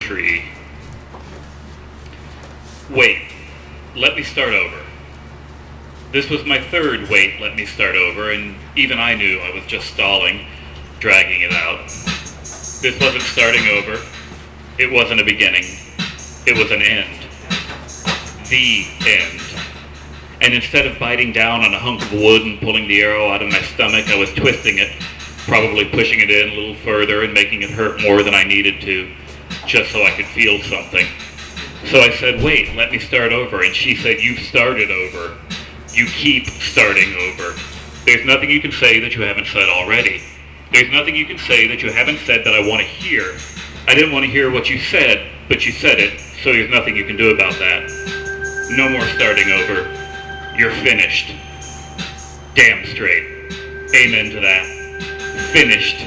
tree. Wait, let me start over. This was my third wait, let me start over, and even I knew I was just stalling, dragging it out. This wasn't starting over. It wasn't a beginning. It was an end. The end. And instead of biting down on a hunk of wood and pulling the arrow out of my stomach, I was twisting it, probably pushing it in a little further and making it hurt more than I needed to, just so I could feel something. So I said, wait, let me start over. And she said, you've started over. You keep starting over. There's nothing you can say that you haven't said already. There's nothing you can say that you haven't said that I want to hear. I didn't want to hear what you said, but you said it, so there's nothing you can do about that. No more starting over. You're finished. Damn straight. Amen to that. Finished.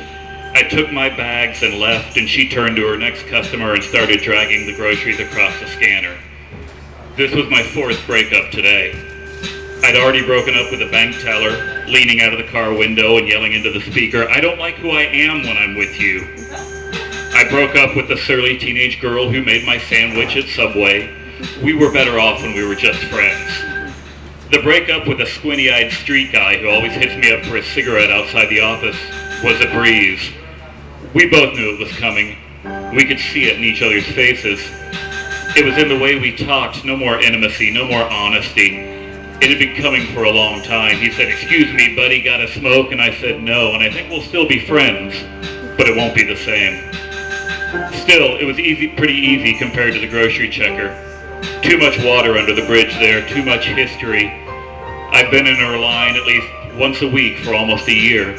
I took my bags and left, and she turned to her next customer and started dragging the groceries across the scanner. This was my fourth breakup today. I'd already broken up with a bank teller, leaning out of the car window and yelling into the speaker, I don't like who I am when I'm with you. I broke up with the surly teenage girl who made my sandwich at Subway. We were better off when we were just friends. The breakup with a squinty-eyed street guy who always hits me up for a cigarette outside the office was a breeze. We both knew it was coming. We could see it in each other's faces. It was in the way we talked, no more intimacy, no more honesty. It had been coming for a long time. He said, excuse me, buddy, got a smoke? And I said, no, and I think we'll still be friends, but it won't be the same. Still, it was pretty easy compared to the grocery checker. Too much water under the bridge there, too much history. I've been in her line at least once a week for almost a year.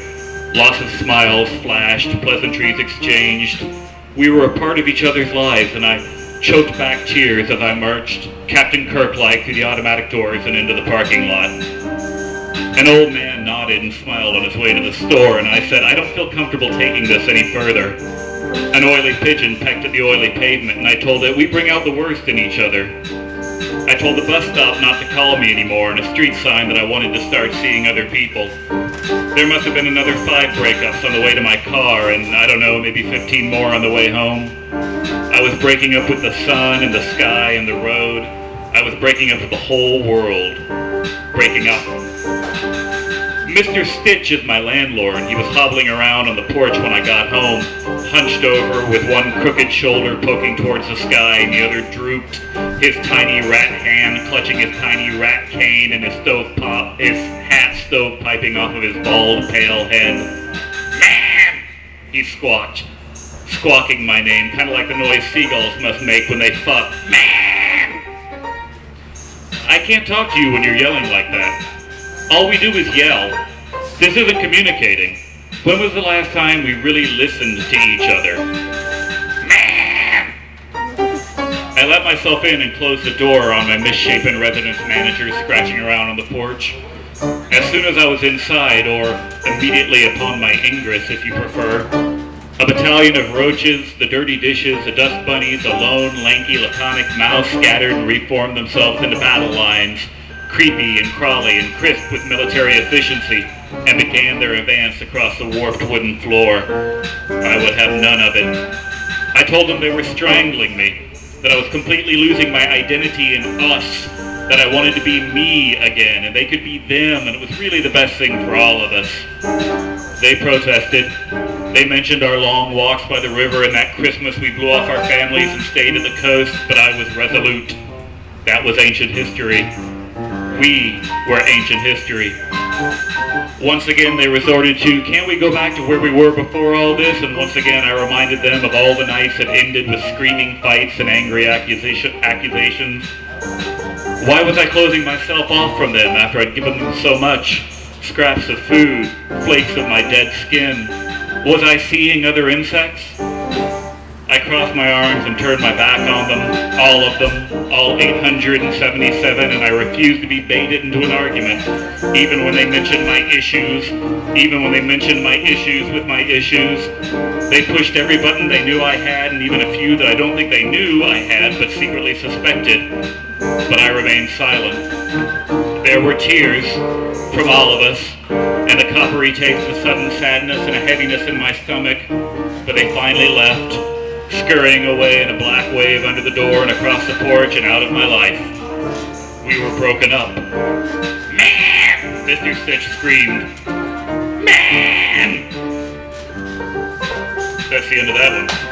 Lots of smiles flashed, pleasantries exchanged. We were a part of each other's lives, and I choked back tears as I marched, Captain Kirk-like, through the automatic doors and into the parking lot. An old man nodded and smiled on his way to the store, and I said, I don't feel comfortable taking this any further. An oily pigeon pecked at the oily pavement, and I told it we bring out the worst in each other. I told the bus stop not to call me anymore, and a street sign that I wanted to start seeing other people. There must have been another 5 breakups on the way to my car, and I don't know, maybe 15 more on the way home. I was breaking up with the sun and the sky and the road. I was breaking up with the whole world. Breaking up. Mr. Stitch is my landlord. He was hobbling around on the porch when I got home, hunched over with one crooked shoulder poking towards the sky and the other drooped, his tiny rat hand clutching his tiny rat cane and his hat stove piping off of his bald, pale head. Man! He squawked, squawking my name, kind of like the noise seagulls must make when they fuck. Man! I can't talk to you when you're yelling like that. All we do is yell. This isn't communicating. When was the last time we really listened to each other? Man! I let myself in and closed the door on my misshapen residence manager scratching around on the porch. As soon as I was inside, or immediately upon my ingress if you prefer, a battalion of roaches, the dirty dishes, the dust bunnies, a lone, lanky, laconic mouse scattered and reformed themselves into battle lines, creepy and crawly and crisp with military efficiency, and began their advance across the warped wooden floor. I would have none of it. I told them they were strangling me, that I was completely losing my identity in us, that I wanted to be me again, and they could be them, and it was really the best thing for all of us. They protested. They mentioned our long walks by the river and that Christmas we blew off our families and stayed at the coast, but I was resolute. That was ancient history. We were ancient history. Once again, they resorted to, can't we go back to where we were before all this? And once again, I reminded them of all the nights that ended with screaming fights and angry accusations. Why was I closing myself off from them after I'd given them so much? Scraps of food, flakes of my dead skin. Was I seeing other insects? I crossed my arms and turned my back on them, all 877, and I refused to be baited into an argument, even when they mentioned my issues with my issues. They pushed every button they knew I had, and even a few that I don't think they knew I had, but secretly suspected. But I remained silent. There were tears from all of us, and a coppery taste of sudden sadness and a heaviness in my stomach, but they finally left, scurrying away in a black wave under the door and across the porch and out of my life. We were broken up. Man! Mr. Stitch screamed. Man! That's the end of that one.